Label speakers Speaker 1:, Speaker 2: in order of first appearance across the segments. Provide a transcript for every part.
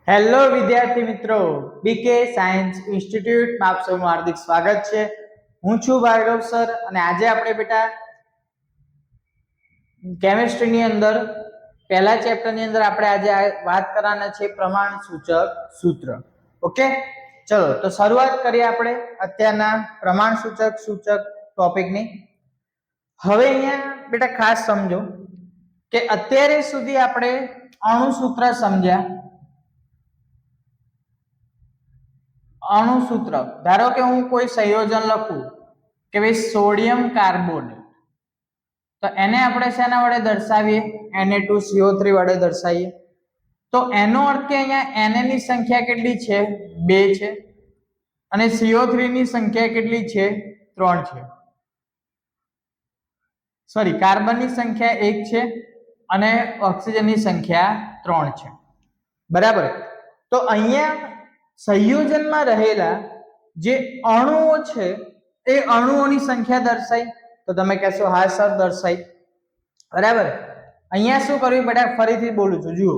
Speaker 1: Hello વિદ્યાર્થી મિત્રો, બીકે science ઇન્સ્ટિટ્યૂટમાં આપ સૌનું હાર્દિક સ્વાગત છે. હું છું ભાર્ગવ સર અને આજે આપણે બેટા કેમિસ્ટ્રીની અંદર પહેલા ચેપ્ટરની અંદર આપણે આજે વાત કરવાના છે પ્રમાણ સૂચક સૂત્ર. ઓકે, ચલો તો શરૂઆત કરીએ આપણે અત્યારના પ્રમાણ સૂચક ટોપિકની. હવે અહીંયા બેટા ખાસ સમજો કે અત્યારે સુધી આપણે અણુ સૂત્ર સમજ્યા. અણુ સૂત્ર, ધારો કે હું કોઈ સંયોજન લખું કે ભાઈ સોડિયમ કાર્બોનેટ, તો એને આપણે શેના વડે દર્શાવીએ? Na2CO3 વડે દર્શાવીએ. તો એનો અર્થ કે અહીંયા Na ની સંખ્યા કેટલી છે? 2 છે અને CO3 ની સંખ્યા કેટલી છે? 3 છે. સોરી, કાર્બનની સંખ્યા 1 છે અને ઓક્સિજનની સંખ્યા 3 છે. બરાબર. તો અહીંયા સંયોજનમાં રહેલા જે અણુઓ છે એ અણુઓની સંખ્યા દર્શાઈ. તો તમે કહેશો હા સર દર્શાઈ. બરાબર. અહીંયા શું કર્યું બેટા? ફરીથી બોલું છું, જુઓ.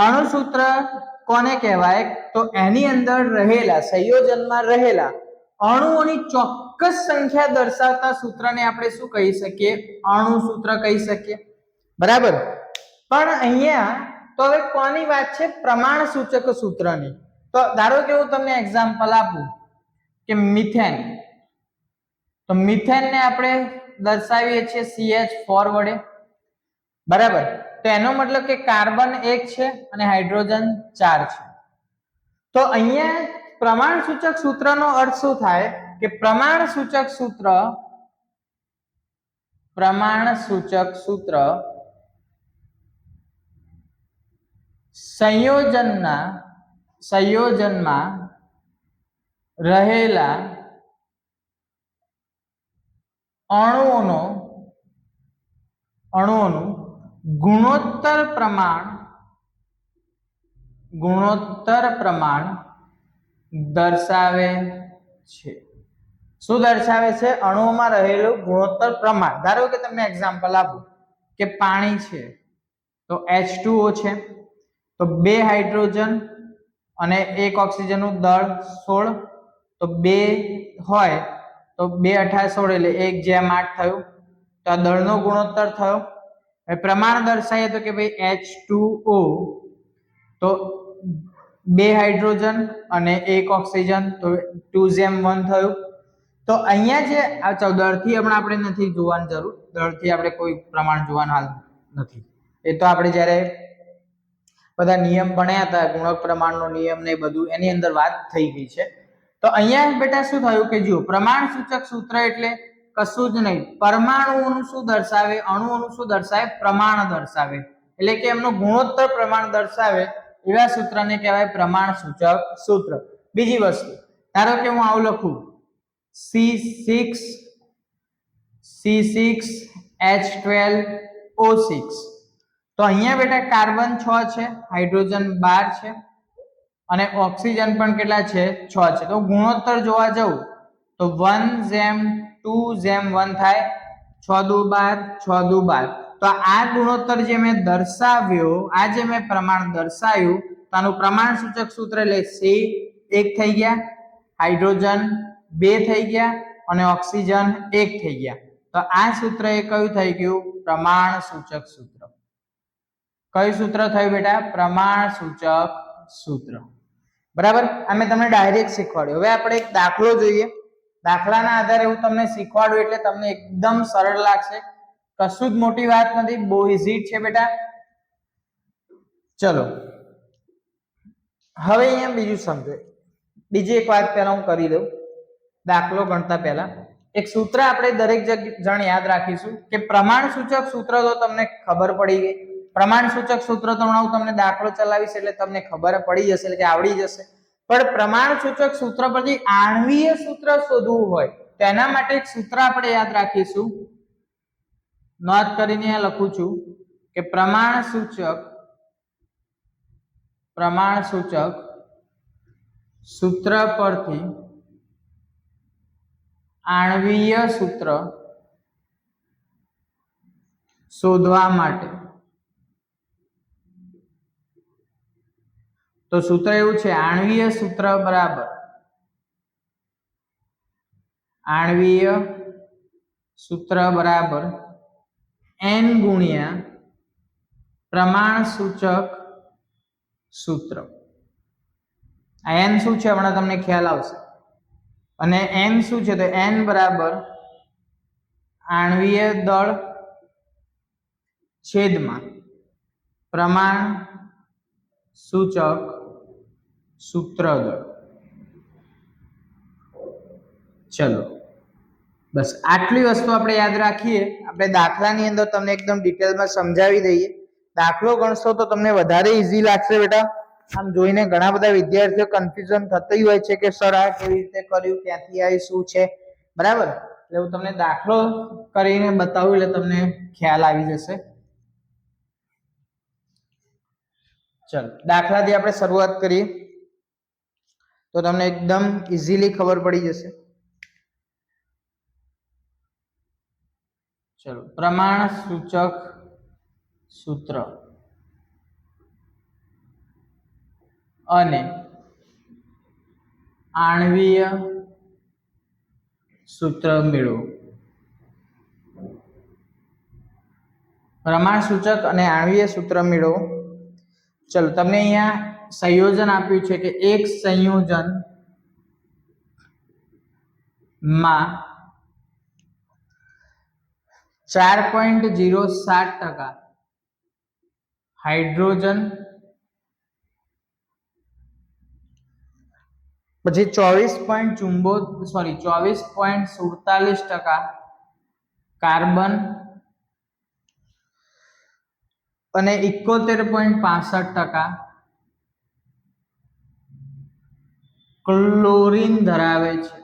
Speaker 1: અણુ સૂત્ર કોને કહેવાય? તો એની અંદર રહેલા સંયોજનમાં રહેલા અણુઓની ચોક્કસ સંખ્યા દર્શાવતા સૂત્રને આપણે શું કહી શકીએ? અણુ સૂત્ર કહી શકીએ. બરાબર. પણ અહીંયા તો હવે કોની વાત છે? પ્રમાણ સૂચક સૂત્રની. તો ધારો કે હું તમને એક્ઝામ્પલ આપું કે મિથેન, તો મિથેનને આપણે દર્શાવીએ છીએ CH4 વડે. બરાબર. તો એનો મતલબ કે કાર્બન 1 છે અને હાઇડ્રોજન 4 છે. તો અહીંયા પ્રમાણ સૂચક સૂત્રનો અર્થ શું થાય કે પ્રમાણ સૂચક સૂત્ર સંયોજનમાં રહેલા અણુઓનું ગુણોત્તર પ્રમાણ દર્શાવે છે. શું દર્શાવે છે? અણુઓમાં રહેલું ગુણોત્તર પ્રમાણ. ધારો કે તમને એક્ઝામ્પલ આપું કે પાણી છે તો H2O છે, તો 2 હાઇડ્રોજન અને 1 ઓક્સિજનનું દળ 16, તો 2 હોય તો 2 × 8 = 16 એટલે 1/8 થયું. તો આ દળનો ગુણોત્તર થયો. હવે પ્રમાણ દર્શાવીએ તો કે ભાઈ H2O, તો 2 હાઇડ્રોજન અને 1 ઓક્સિજન, તો 2:1 થયું. તો અહીંયા જે આ દળથી હમણાં આપણે નથી જોવાની જરૂર, દળથી આપણે કોઈ પ્રમાણ જોવાનું હાલ નથી. એ તો આપણે જ્યારે બધા નિયમ ભણ્યા હતા, ગુણક પ્રમાણનો નિયમ ને બધું, એની અંદર વાત થઈ ગઈ છે. તો અહીંયા બેટા શું થયું કે જુઓ, પ્રમાણ સૂચક સૂત્ર એટલે કશું જ નહીં, પરમાણુઓનું શું દર્શાવે? અણુઓનું શું દર્શાવે? પ્રમાણ દર્શાવે. એટલે કે એમનું ગુણોત્તર પ્રમાણ દર્શાવે એવા સૂત્રને કહેવાય પ્રમાણ સૂચક સૂત્ર. બીજી વસ્તુ, ધારો કે હું આવું લખું C6H12O6, તો અહીંયા બેટા કાર્બન 6 છે, હાઇડ્રોજન 12 છે અને ઓક્સિજન પણ કેટલા છે? 6 છે. તો ગુણોત્તર જોવા જવું તો 1:2:1 થાય. 6×2 = 12, 6×2 = 12. તો આ ગુણોત્તર જે મેં દર્શાવ્યો, આ જે મેં પ્રમાણ દર્શાવ્યું, તો આનું પ્રમાણ સૂચક સૂત્ર એટલે C1 થઈ ગયા, હાઇડ્રોજન 2 થઈ ગયા અને ઓક્સિજન 1 થઈ ગયા. તો આ સૂત્ર એ કયું થઈ ગયું? પ્રમાણ સૂચક સૂત્ર. કયું સૂત્ર થયું બેટા? પ્રમાણ સૂચક સૂત્ર. બરાબર. અમે તમને ડાયરેક્ટ શીખવાડ્યું. હવે આપણે એક દાખલો જોઈએ. દાખલાના આધારે હું તમને શીખવાડું એટલે તમને એકદમ સરળ લાગશે. કશું જ મોટી વાત નથી, બહુ ઈઝી છે બેટા. ચલો હવે અહીંયા બીજું સમજો. બીજી એક વાત પહેલા હું કરી દઉં. દાખલો ગણતા પહેલા એક સૂત્ર આપણે દરેક જણ યાદ રાખીશું કે પ્રમાણ સૂચક સૂત્ર તો તમને ખબર પડી ગઈ. પ્રમાણ સૂચક સૂત્ર તો હું તમને દાખલો ચલાવીશ એટલે તમને ખબર પડી જશે, એટલે કે આવડી જશે. પણ પ્રમાણ સૂચક સૂત્ર પરથી આણ્વીય સૂત્ર શોધવું હોય તો એના માટે એક સૂત્ર આપણે યાદ રાખીશું. નોંધ કરીને લખું છું કે પ્રમાણ સૂચક સૂત્ર પરથી આણ્વીય સૂત્ર શોધવા માટે તો સૂત્ર એવું છે, આણ્વીય સૂત્ર બરાબર આણ્વીય સૂત્ર બરાબર n ગુણ્યા પ્રમાણ સૂચક સૂત્ર. આ n શું છે હમણાં તમને ખ્યાલ આવશે. અને n શું છે, તો n બરાબર આણ્વીય દળ છેદમાં પ્રમાણ સૂચક સૂત્ર દળ. ચલો બસ આટલી વસ્તુ આપણે યાદ રાખીએ. આપણે દાખલાની અંદર તમને એકદમ ડિટેલમાં સમજાવી દઈએ. દાખલો ગણશો તો તમને વધારે ઈઝી લાગશે બેટા. આમ જોઈને ઘણા બધા વિદ્યાર્થીઓ કન્ફ્યુઝન થતી હોય છે કે સર આ કેવી રીતે કર્યું, ક્યાંથી આવી, શું છે, બરાબર. એટલે હું તમને દાખલો કરીને બતાવું એટલે તમને ખ્યાલ આવી જશે. ચલો દાખલાથી આપણે શરૂઆત કરીએ તો તમને એકદમ ઇઝીલી ખબર પડી જશે. ચલો પ્રમાણ સૂચક સૂત્ર અને આણ્વીય સૂત્ર મેળવો. પ્રમાણ સૂચક અને આણ્વીય સૂત્ર મેળવો. ચલો તમને અહીંયા સંયોજન આપ્યું છે કે એક સંયોજન માં 4.07% હાઇડ્રોજન, પછી 24.47% કાર્બન અને 71.65% ક્લોરીન ધરાવે છે.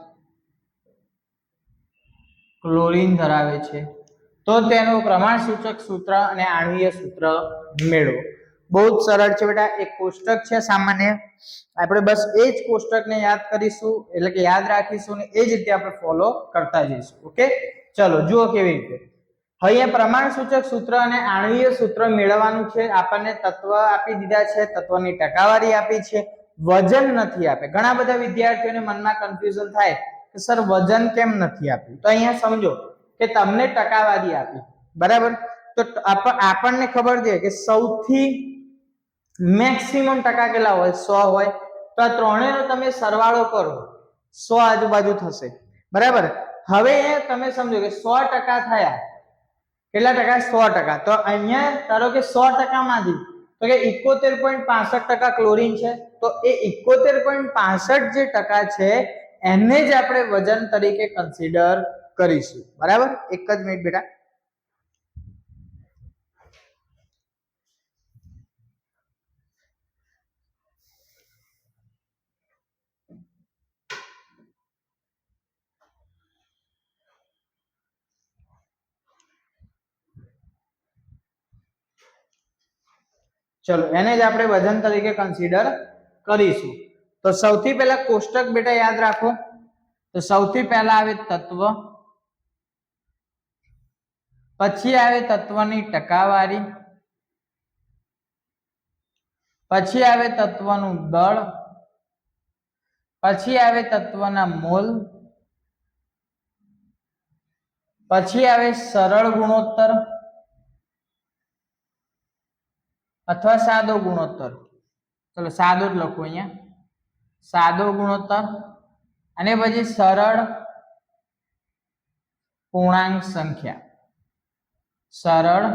Speaker 1: ક્લોરીન ધરાવે છે તો તેનું પ્રમાણ સૂચક સૂત્ર અને આણ્વીય સૂત્ર મેળવો. બહુ જ સરળ છે બેટા. એક કોષ્ટક છે સામાન્ય, આપણે બસ એ જ કોષ્ટકને યાદ કરીશું, એટલે કે યાદ રાખીશું ને એ જ રીતે આપણે ફોલો કરતા જઈશું. ઓકે ચલો જુઓ કેવી રીતે. અહીંયા પ્રમાણ સૂચક સૂત્ર અને આણ્વીય સૂત્ર મેળવવાનું છે. આપણને તત્વ આપી દીધા છે, તત્વની ટકાવારી આપી છે, વજન નથી આપે. ઘણા બધા વિદ્યાર્થીઓને મનમાં કન્ફ્યુઝન થાય કે સર વજન કેમ નથી આપ્યું. તો અહીંયા સમજો કે તમને ટકાવારી આપી, બરાબર. તો આપણને ખબર છે કે સૌથી મેક્સિમમ ટકા કેટલા હોય, 100 હોય. તો આ ત્રણેયનો તમે સરવાળો કરો, 100 આજુબાજુ થશે, બરાબર. હવે તમે સમજો કે 100% થયા. કેટલા ટકા? 100%. તો અહીંયા ધારો કે 100% માંથી તો કે 71.65% ક્લોરીન છે. તો એ 71.65 જે ટકા છે એને જ આપણે વજન તરીકે કન્સિડર કરીશું, બરાબર. એક જ મિનિટ બેટા. ચલો એને જ આપણે વજન તરીકે કન્સિડર કરીશું. તો સૌથી પહેલા કોષ્ટક બેટા યાદ રાખો. તો સૌથી પહેલા આવે તત્વ, પછી આવે તત્વની ટકાવારી, પછી આવે તત્વનું દળ, પછી આવે તત્વના મોલ, પછી આવે સરળ ગુણોત્તર અથવા સાદો ગુણોત્તર. ચલો સાદો જ લખો અહીંયા, સાદો ગુણોત્તર. અને પછી સરળ પૂર્ણાંક સંખ્યા, સરળ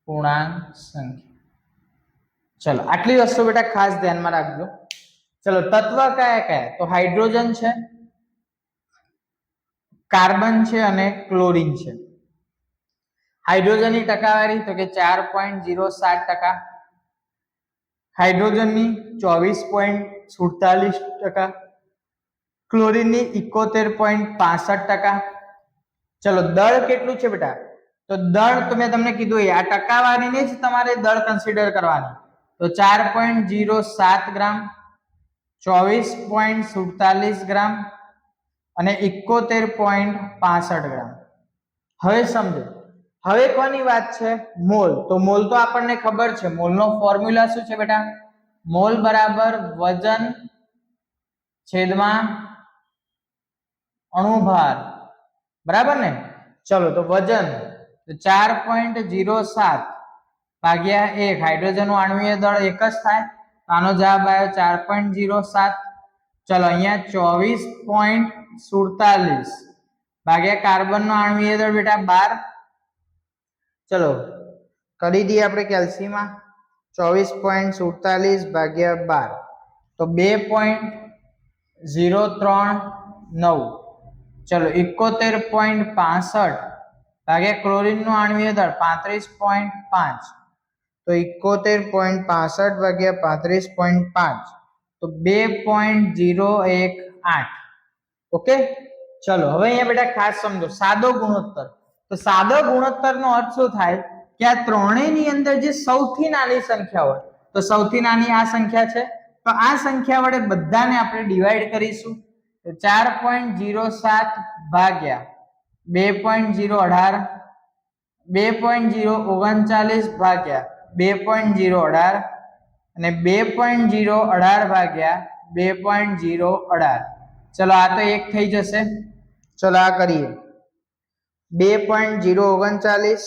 Speaker 1: પૂર્ણાંક સંખ્યા. ચલો આટલી વસ્તુ બેટા ખાસ ધ્યાનમાં રાખજો. ચલો તત્વ કયા કયા? તો હાઇડ્રોજન છે, કાર્બન છે અને ક્લોરીન છે. હાઇડ્રોજનની ટકાવારી તો કે 4.07%, હાઇડ્રોજનની 24.47%, ક્લોરીનની 71.65%. ચલો દળ કેટલું છે બેટા? તો દળ તો મેં તમને કીધું આ ટકાવારીને જ તમારે દળ કન્સિડર કરવાની. તો 4.07 ગ્રામ, 24.47 ગ્રામ અને 71.65 ગ્રામ. હવે સમજો, હવે કોની વાત છે? મોલ. તો મોલ તો આપણને ખબર છે. મોલનો ફોર્મ્યુલા શું છે બેટા? મોલ બરાબર વજન છેદમાં અણુભાર, બરાબર ને? ચલો તો વજન 4.07 ભાગ્યા 1, હાઇડ્રોજન નું આણ્વીય દળ એક જ થાય, આનો જવાબ આવ્યો 4.07. ચલો અહીંયા 24.47 ભાગ્યા કાર્બન નો આણ્વીય દળ બેટા 12. ચલો કરી દઈએ આપણે કેલ્સીમાં. 24.47 ભાગ્યા 12 તો 2.039. ચલો 71.65 ભાગ્યા ક્લોરીન નું આણ્વીય દળ 35.5 તો 71.65 ભાગ્યા 35.5 તો 2.018. ઓકે, ચલો હવે અહીંયા બેટા ખાસ સમજો સાદો ગુણોત્તર. તો સાદો ગુણોત્તર નો અર્થ શું થાય કે આ ત્રણેયની અંદર જે સૌથી નાની સંખ્યા હોય, તો સૌથી નાની આ સંખ્યા છે, તો આ સંખ્યા વડે બધાને આપણે ડિવાઈડ કરીશું. તો 4.07 ભાગ્યા 2.018 2.039 ભાગ્યા 2.018 અને 2.018 ભાગ્યા 2.018. ચલો આ તો એક થઈ જશે. ચલો આ કરીએ. 2.039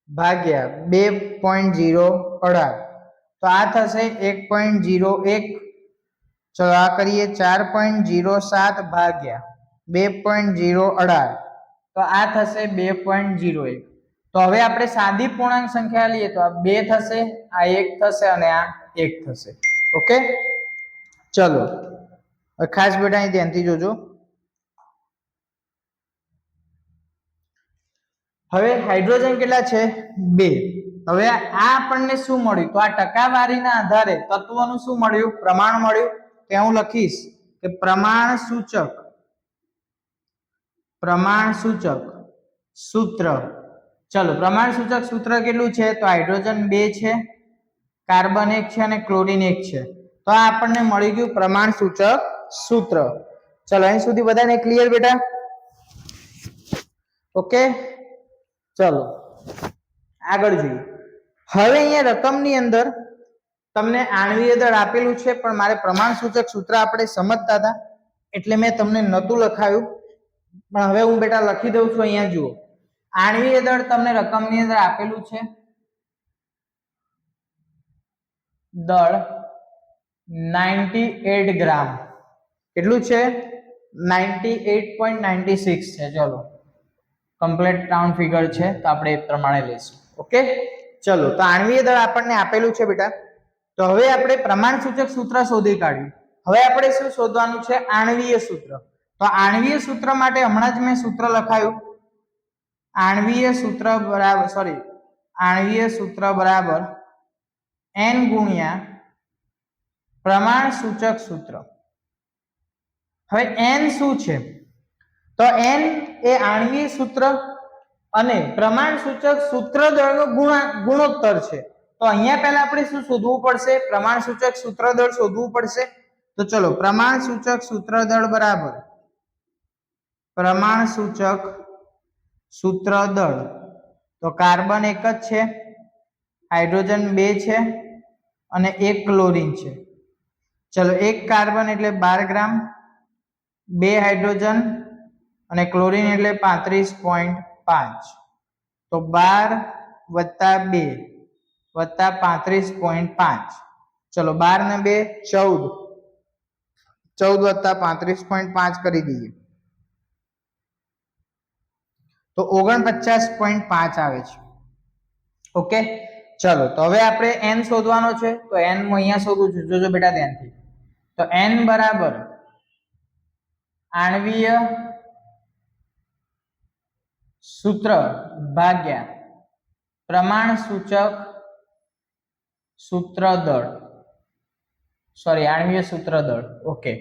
Speaker 1: ભાગ્યા 2.018 તો આ થશે 1.01. ચલો આ કરીએ. 4.07 ભાગ્યા 2.018 તો આ થશે 2.01. તો હવે આપણે સાદી પૂર્ણાંક સંખ્યા લઈએ તો આ 2 થશે, આ 1 થશે અને આ 1 થશે. ઓકે, ચલો ખાસ બેટા અહીં ધ્યાનથી જોજો. હવે હાઇડ્રોજન કેટલા છે? 2. હવે આ આપણને શું મળ્યું? તો આ ટકાવારીના આધારે તત્વોનું શું મળ્યું? પ્રમાણ મળ્યું. ત્યાં હું લખીશ કે પ્રમાણ સૂચક સૂત્ર. ચલો પ્રમાણ સૂચક સૂત્ર કેટલું છે? તો હાઇડ્રોજન 2 છે, કાર્બન 1 છે અને ક્લોરીન 1 છે. તો આ આપણને મળી ગયું પ્રમાણ સૂચક સૂત્ર. ચલો અહીં સુધી બધાને ક્લિયર બેટા? ઓકે, ચલો આગળ જોઈએ. હવે અહીંયા રકમની અંદર તમને આણ્વીય દળ આપેલું છે, પણ મારે પ્રમાણ સૂચક સૂત્ર આપણે સમજતા હતા એટલે મેં તમને નતું લખાયું, પણ હવે હું બેટા લખી દઉં છું. અહીંયા જુઓ, આણ્વીય દળ તમને રકમની અંદર આપેલું છે. દળ 98 ગ્રામ. કેટલું છે? 98.96 છે. ચલો કમ્પ્લીટ રાઉન્ડ ફિગર છે તો આપણે એ પ્રમાણે લઈશું. ઓકે, ચલો તો આણ્વીય દળ આપણને આપેલું છે બેટા. તો હવે આપણે પ્રમાણ સૂચક સૂત્ર શોધી કાઢ્યું. હવે આપણે શું શોધવાનું છે? આણ્વીય સૂત્ર. તો આણ્વીય સૂત્ર માટે હમણાં જ મેં સૂત્ર લખાયું. આણ્વીય સૂત્ર બરાબર n ગુણ્યા પ્રમાણ સૂચક સૂત્ર. હવે n શું છે? તો n એ આણ્વીય સૂત્ર અને પ્રમાણ સૂચક સૂત્ર દળનો ગુણોત્તર છે. તો અહીંયા પહેલા આપણે શું શોધવું પડશે? પ્રમાણ સૂચક સૂત્ર દળ શોધવું પડશે. તો ચલો પ્રમાણ સૂચક સૂત્ર દળ બરાબર પ્રમાણ સૂચક સૂત્ર દળ. તો કાર્બન 1 જ છે, હાઇડ્રોજન 2 છે અને 1 ક્લોરીન છે. ચલો 1 કાર્બન એટલે 12 ગ્રામ, 2 હાઇડ્રોજન અને ક્લોરીન એટલે 35.5. તો 12 વત્તા 2 વત્તા 35.5. ચલો 12 ને 2 14, 14 વત્તા 35.5 કરી દઈએ તો 49.5 આવે છે. ઓકે, ચલો તો હવે આપણે n શોધવાનો છે. તો n હું અહીંયા શોધું છું, જોજો બેટા ધ્યાનથી. તો n બરાબર આણ્વીય સૂત્ર ભાગ્યા પ્રમાણ સૂચક સૂત્ર દળ, આણ્વીય સૂત્ર દળ. ઓકે,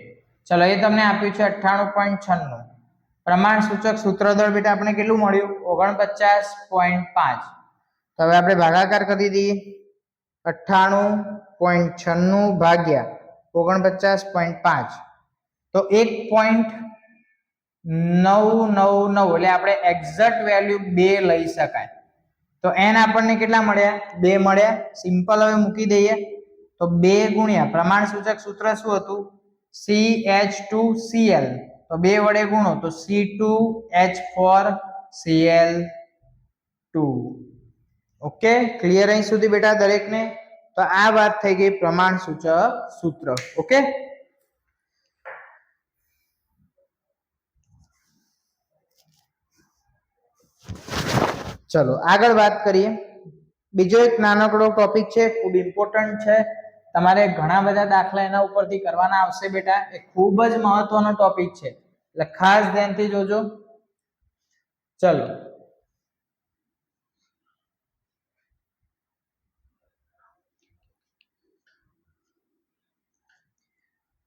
Speaker 1: ચલો એ તમને આપ્યું છે 98.96. પ્રમાણ સૂચક સૂત્ર દળ બેટા આપણે કેટલું મળ્યું? 49.5. તો હવે આપણે ભાગાકાર કરી દઈએ. 98.96 ભાગ્યા 49.5 તો 1.999 એટલે આપણે એક્ઝેક્ટ વેલ્યુ 2 લઈ શકાય. તો n આપણને કેટલા મળ્યા? 2 મળ્યા. સિમ્પલ હવે મૂકી દઈએ. તો તો 2 ગુણ્યા પ્રમાણ સૂચક સૂત્ર શું હતું CH2Cl તો 2 વડે ગુણો તો C2H4Cl2 ઓકે ક્લિયર અહીં સુધી બેટા દરેકને તો આ વાત થઈ ગઈ પ્રમાણ સૂચક સૂત્ર ઓકે ચલો આગળ વાત કરીએ બીજો એક નાનકડો ટોપિક છે ખૂબ ઇમ્પોર્ટન્ટ છે તમારે ઘણા બધા દાખલા એના ઉપરથી કરવાના આવશે બેટા એ ખૂબ જ મહત્વનો ટોપિક છે એટલે ખાસ ધ્યાનથી જોજો ચલો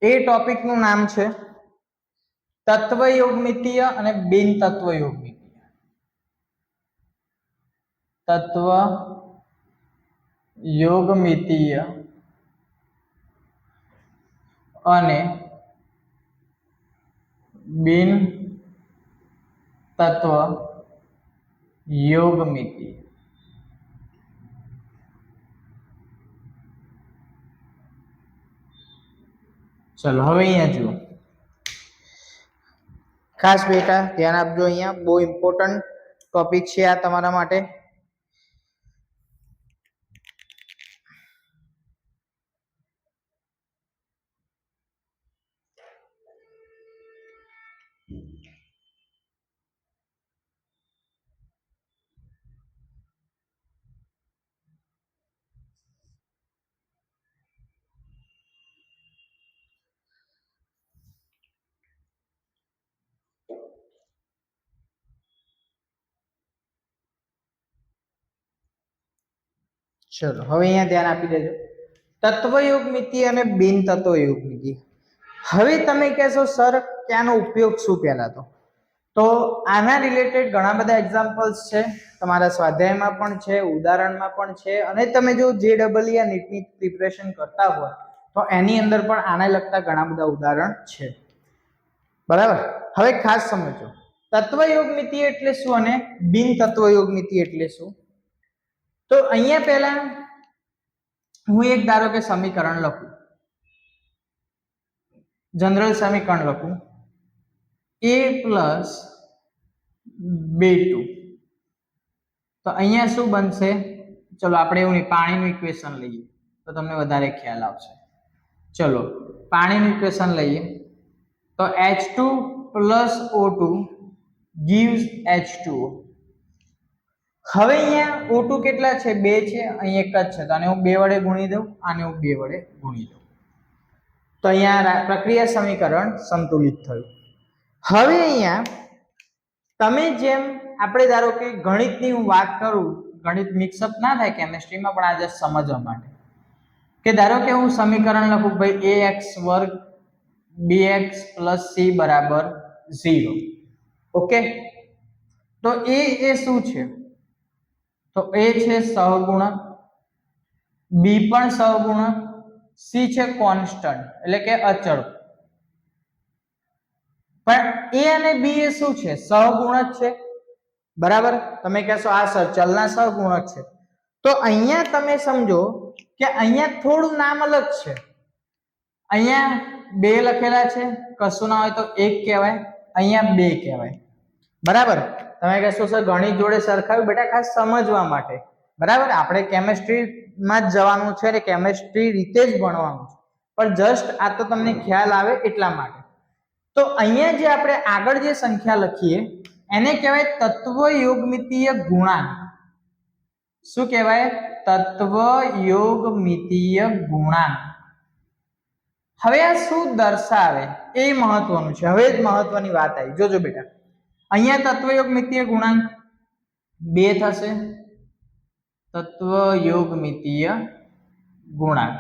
Speaker 1: એ ટોપિક નું નામ છે તત્વયોગમિતીય અને બિન તત્વયોગમિતીય તત્વ યોગમિતીય અને બિન તત્વ યોગમિતીય ચલો હવે અહીંયા જુઓ ખાસ બેટા ધ્યાન આપજો અહીંયા બહુ ઇમ્પોર્ટન્ટ ટોપિક છે આ તમારા માટે ચલો હવે અહીંયા ધ્યાન આપી દેજો તત્વયોગમિતિ અને બિન તત્વયોગમિતિ હવે તમે કહેશો સર કે આનો ઉપયોગ શું પહેલા તો આના રિલેટેડ ઘણા બધા એક્ઝામ્પલ્સ છે તમારા સ્વાધ્યાયમાં પણ છે ઉદાહરણમાં પણ છે અને તમે જો JEE આ નીટની પ્રિપરેશન કરતા હોય તો એની અંદર પણ આને લગતા ઘણા બધા ઉદાહરણ છે બરાબર હવે ખાસ સમજો તત્વયોગમિતિ એટલે શું અને બિન તત્વયોગમિતિ એટલે શું તો અહીંયા પહેલા હું એક ધારો કે સમીકરણ લખું જનરલ સમીકરણ લખું a પ્લસ b2 તો અહીંયા શું બનશે ચલો આપણે એવું નહીં પાણીનું ઇક્વેશન લઈએ તો તમને વધારે ખ્યાલ આવશે ચલો પાણીનું ઇક્વેશન લઈએ તો H2 plus O2 gives H2O હવે અહીંયા O2 કેટલા છે 2 છે અહીં એક જ છે તો આને હું 2 વડે ગુણી દઉં આને હું 2 વડે ગુણી દઉં તો અહીંયા પ્રક્રિયા સમીકરણ સંતુલિત થયું હવે અહીંયા તમે જેમ આપણે ધારો કે ગણિતની હું વાત કરું ગણિત મિક્સઅપ ના થાય કેમિસ્ટ્રીમાં પણ આજે સમજવા માટે કે ધારો કે હું સમીકરણ લખું ભાઈ ax વર્ગ bx plus c બરાબર 0 ઓકે તો એ શું છે તો a છે સહગુણક b પણ સહગુણક c છે કોન્સ્ટન્ટ એટલે કે અચળ પણ a અને b એ શું છે સહગુણક છે બરાબર તમે કહેશો આ ચલના સહગુણક છે તો અહીંયા તમે સમજો કે અહીંયા થોડું નામ અલગ છે અહીંયા 2 લખેલા છે કશું ના હોય તો 1 કહેવાય અહીંયા 2 કહેવાય બરાબર તમે કહેશો સર ગણિત જોડે સરખાવ્યું બેટા ખાસ સમજવા માટે બરાબર આપણે કેમિસ્ટ્રીમાં જ જવાનું છે અને કેમિસ્ટ્રી રીતે જ ભણવાનું છે પણ જસ્ટ આ તો તમને ખ્યાલ આવે એટલા માટે તો અહીંયા જે આપણે આગળ જે સંખ્યા લખીએ એને કહેવાય તત્વયોગમિતીય ગુણાંક શું કહેવાય તત્વયોગમિતીય ગુણાંક હવે આ શું દર્શાવે એ મહત્વનું છે હવે જ મહત્વની વાત આવી જોજો બેટા અહીંયા તત્વયોગમિતીય ગુણાંક 2 થશે તત્વયોગમિતીય ગુણાંક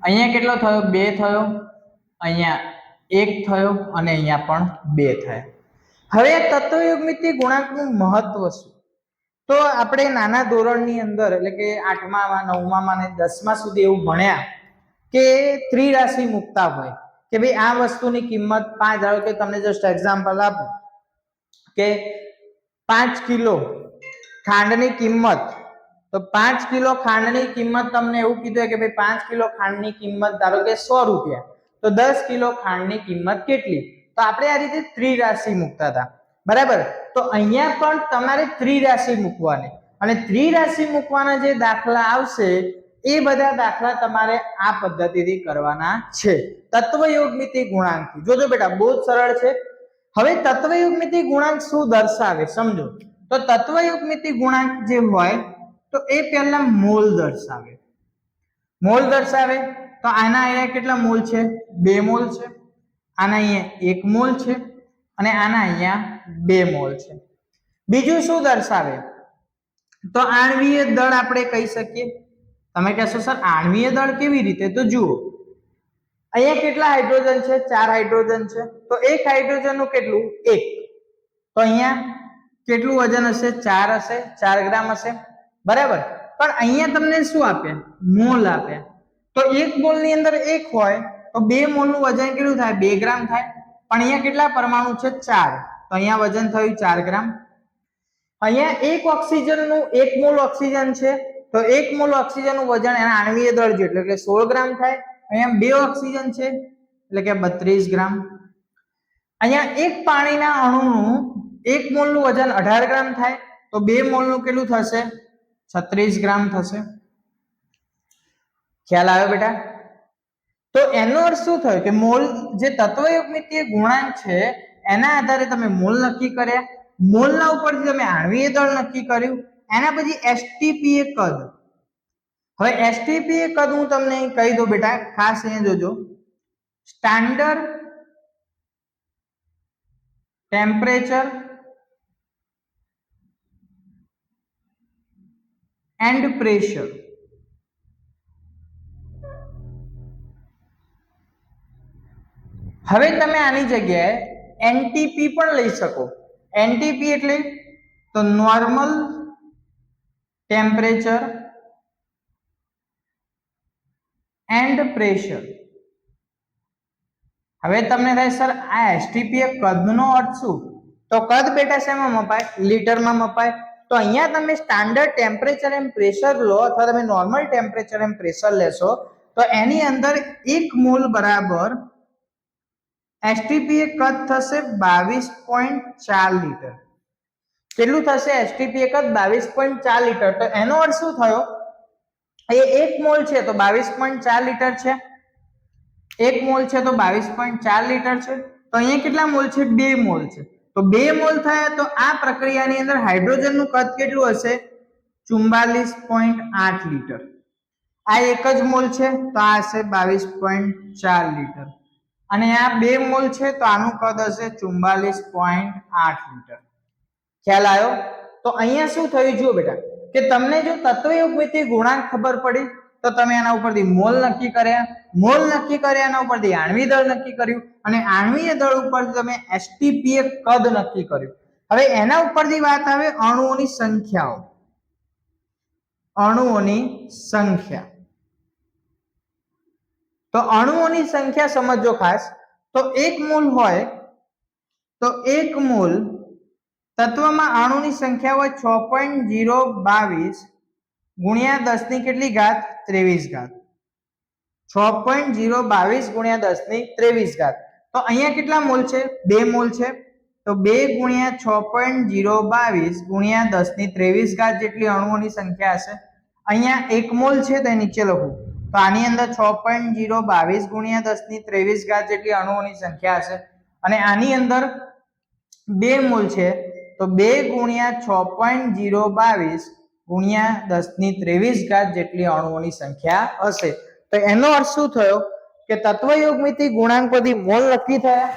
Speaker 1: અહીંયા કેટલો થયો 2 થયો અહીંયા 1 થયો અને અહીંયા પણ 2 થયા હવે તત્વયોગમિતીય ગુણાંકનું મહત્વ શું તો આપણે નાના ધોરણની અંદર એટલે કે 8માં 9માં અને 10માં સુધી એવું ભણ્યા કે ત્રિરાશિ મુકતા હોય કે ભાઈ આ વસ્તુની કિંમત 5 ધારો કે તમને જસ્ટ એક્ઝામ્પલ આપું કે 5 કિલો ખાંડની કિંમત તો 5 કિલો ખાંડની કિંમત તમને એવું કીધું કે ભાઈ 5 કિલો ખાંડની કિંમત ધારો કે 100 રૂપિયા, તો 10 કિલો ખાંડની કિંમત કેટલી? તો આપણે આ રીતે ત્રિરાશિ મૂકતા હતા, બરાબર? તો અહીંયા પણ તમારે ત્રિરાશિ મૂકવાની, અને ત્રિરાશિ મૂકવાના જે દાખલા આવશે એ બધા દાખલા તમારે આ પદ્ધતિથી કરવાના છે, તત્વયોગમિતિ ગુણાંકથી. જોજો બેટા, બહુ જ સરળ છે. હવે તત્વયુગ્મિતિ ગુણાંક શું દર્શાવે સમજો. તો તત્વયુગ્મિતિ ગુણાંક જે હોય તો એ પહેલા મોલ દર્શાવે. મોલ દર્શાવે તો આના અહીંયા કેટલા મોલ છે? 2 મોલ છે. આના અહીંયા 1 મોલ છે અને આના અહીંયા 2 મોલ છે. બીજું શું દર્શાવે? તો આણ્વીય દળ આપણે કહી શકીએ. તમે કહેશો સર આણ્વીય દળ કેવી રીતે? તો જુઓ, અહીંયા કેટલા હાઇડ્રોજન છે? 4 હાઇડ્રોજન છે. તો એક હાઇડ્રોજન નું કેટલું? 1. તો અહીંયા કેટલું વજન હશે? 4 હશે, 4 ગ્રામ હશે, બરાબર? પણ અહીંયા તમને શું આપ્યા? મોલ આપ્યા. તો 1 મોલ ની અંદર 1 હોય તો 2 મોલ નું વજન કેટલું થાય? 2 ગ્રામ થાય. પણ અહીંયા કેટલા પરમાણુ છે? 4. તો અહીંયા વજન થયું 4 ગ્રામ. અહીંયા એક ઓક્સિજન નું 1 મોલ ઓક્સિજન છે, તો 1 મોલ ઓક્સિજન નું વજન એના આણ્વીય દળ જેટલું એટલે 16 ગ્રામ થાય. અહીંયા 2 ઓક્સિજન છે એટલે કે 32 ગ્રામ. અહીંયા એક પાણીના અણુનું 1 મોલ નું વજન 18 ગ્રામ થાય, તો 2 મોલ નું કેટલું થશે? 36 ગ્રામ થશે. ખ્યાલ આવ્યો બેટા? તો એનો અર્થ શું થયો કે મોલ જે તત્વયુગ્મિતીય ગુણાંક છે એના આધારે તમે મોલ નક્કી કર્યા, મોલના ઉપરથી તમે આણ્વીય દળ નક્કી કર્યું, એના પછી એસટીપી કદ. હવે એસટીપી કદ હું તમને કહી દઉં બેટા, ખાસ અહીંયા જોજો. Standard temperature and pressure. હવે તમે આની જગ્યાએ એનટીપી પણ લઈ શકો. એનટીપી એટલે તો નોર્મલ ટેમ્પરેચર એન્ડ પ્રેશર. હવે તમને થાય સર આ એસટીપી કદનો અર્થ શું? તો કદ બેટા શેમાં મપાય? લીટરમાં મપાય. તો અહીંયા તમે સ્ટાન્ડર્ડ ટેમ્પરેચર એન્ડ પ્રેશર લો અથવા તમે નોર્મલ ટેમ્પરેચર એન્ડ પ્રેશર લેશો તો એની અંદર 1 મોલ બરાબર એસટીપી કદ થશે 22.4 લીટર. કેટલું થશે એસટીપી કદ? 22.4 લીટર. તો એનો અર્થ શું થયો? એ 1 મોલ છે તો 22.4 લીટર છે. 1 મોલ છે તો 22.4 લીટર છે. તો અહીંયા કેટલા મોલ છે? 2 મોલ છે. તો 2 મોલ થયા તો આ પ્રક્રિયાની અંદર હાઇડ્રોજન નું કદ કેટલું હશે? 44.8 લીટર. આ એક જ મોલ છે તો આ હશે 22.4 લીટર. અને આ 2 મોલ છે તો આનું કદ હશે 44.8 લીટર. ખ્યાલ આવ્યો? તો અહીંયા શું થયું જુઓ બેટા, કે તમને જો તત્વયુગ્મિતિ ગુણાંક ખબર પડી તો તમે એના ઉપરથી મોલ નક્કી કર્યા, મોલ નક્કી કર્યા એના ઉપરથી આણ્વીય દળ નક્કી કર્યું, અને આણ્વીય દળ ઉપરથી તમે એસટીપી કદ નક્કી કર્યું. હવે એના ઉપરથી વાત આવે અણુઓની સંખ્યાઓ. અણુઓની સંખ્યા. તો અણુઓની સંખ્યા સમજો ખાસ. તો 1 મોલ હોય તો 1 મોલ તત્વમાં અણુની સંખ્યા હોય 6.022 ગુણ્યા 10 ની કેટલી ઘાત? 23 ઘાત. 6.022 ગુણ્યા 10 ની 23 ઘાત. તો અહીંયા કેટલા મોલ છે? 2 મોલ છે. તો 2 ગુણ્યા 6.022 ગુણ્યા 10 ની 23 ઘાત જેટલી અણુઓની સંખ્યા હશે. અહીંયા 1 મોલ છે તો નીચે લખું તો આની અંદર 6.022 ગુણ્યા 10 ની 23 ઘાત જેટલી અણુઓની સંખ્યા હશે. અને આની અંદર 2 મોલ છે તો 2 ગુણ્યા 6.022 ગુણ્યા 10 ની 23 ઘાત જેટલી અણુઓની સંખ્યા હશે. તો એનો અર્થ શું થયો કે તત્વયુગ્મિતિ ગુણાંક પરથી મોલ નક્કી થયા,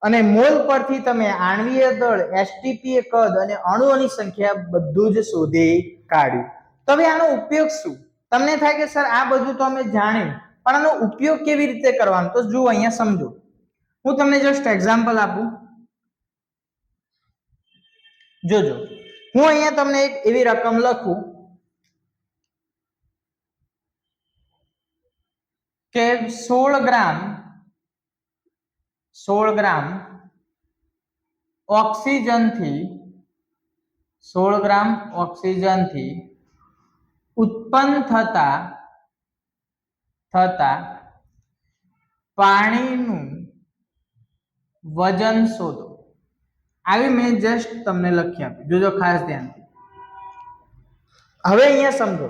Speaker 1: અને મોલ પરથી તમે આણ્વીય દળ, એસટીપી કદ અને અણુઓની સંખ્યા બધું જ શોધી કાઢ્યું. તો હવે આનો ઉપયોગ શું? તમને થાય કે સર આ બધું તો અમે જાણ્યું, પણ આનો ઉપયોગ કેવી રીતે કરવાનો? તો જુઓ અહીંયા સમજો. હું તમને જસ્ટ એક્ઝામ્પલ આપું. જોજો, હું અહીંયા તમને એક એવી રકમ લખું કે 16 ગ્રામ ઓક્સિજનથી 16 ગ્રામ ઓક્સિજનથી ઉત્પન્ન થતા પાણીનું વજન શોધો. આવી મેં જસ્ટ તમને લખી આપી, જોજો ખાસ ધ્યાનથી. હવે અહીંયા સમજો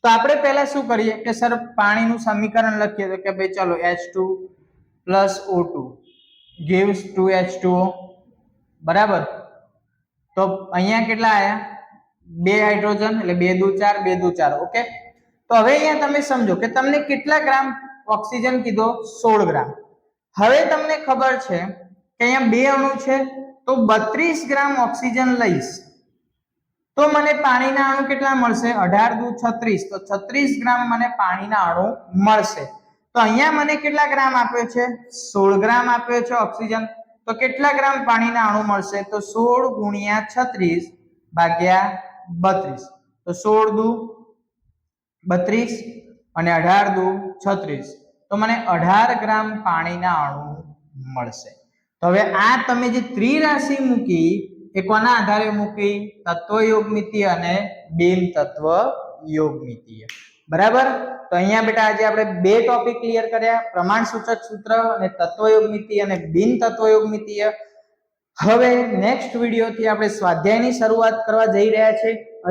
Speaker 1: તો આપણે પહેલા શું કરીએ કે સર પાણીનું સમીકરણ લખીએ તો કે ભાઈ ચલો H2 plus O2 gives 2H2O, બરાબર. તો અહીંયા કેટલા આયા? 2 હાઇડ્રોજન એટલે 2 દુ 4, 2 દુ 4. ઓકે. તો હવે અહીંયા તમે સમજો કે તમને કેટલા ગ્રામ ઓક્સિજન કીધો? 16 ગ્રામ. હવે તમને ખબર છે કે અહીંયા 2 અણુ છે તો 32 ગ્રામ ઓક્સિજન લઈશ તો મને પાણીના અણુ કેટલા મળશે? 18 દુ 36, તો 36 ગ્રામ મને પાણીના અણુ મળશે. તો અહીંયા મને કેટલા ગ્રામ આપ્યો છે? 16 ગ્રામ આપ્યો છે ઓક્સિજન. તો કેટલા ગ્રામ પાણીના અણુ મળશે? તો 16 ગુણ્યા 36 ભાગ્યા 32. તો 16 દુ 32 અને 18 દુ 36, તો મને 18 ગ્રામ પાણીના અણુ મળશે. તો હવે આ તમે જે ત્રિરાશિ મૂકી એ કોના આધારે મૂકી? તત્વ યોગમિતીય અને બિન તત્વ યોગમિતીય. બરાબર. તો અહીંયા બેટા આજે આપણે બે ટોપિક ક્લિયર કર્યા, પ્રમાણ સૂચક સૂત્ર અને તત્વ યોગમિતીય અને બિન તત્વ યોગમિતીય. હવે નેક્સ્ટ વિડિયો થી આપણે સ્વાધ્યાયની શરૂઆત કરવા જઈ રહ્યા છે.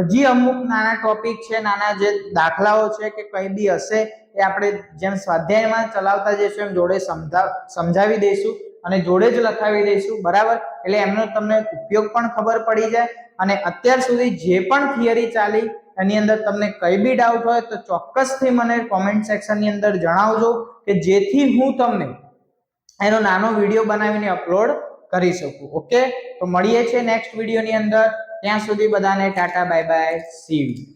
Speaker 1: હજી અમુક નાના ટોપિક છે, નાના જે દાખલાઓ છે કે કંઈ બી હશે એ આપણે જેમ સ્વાધ્યાયમાં ચલાવતા જઈશું એમ જોડે સમજાવી દઈશું અને જોડે જ લખાવી દઈશું. બરાબર. એટલે એમનો તમને ઉપયોગ પણ ખબર પડી જાય અને અત્યાર સુધી જે પણ થિયરી ચાલી એની અંદર તમને કઈ બી ડાઉટ હોય તો ચોક્કસથી મને કોમેન્ટ સેક્શનની અંદર જણાવજો કે જેથી હું તમને એનો નાનો વિડીયો બનાવીને અપલોડ કરી શકું. ઓકે. તો મળીએ છીએ નેક્સ્ટ વિડીયોની અંદર. ત્યાં સુધી બધાને Tata bye bye, C you.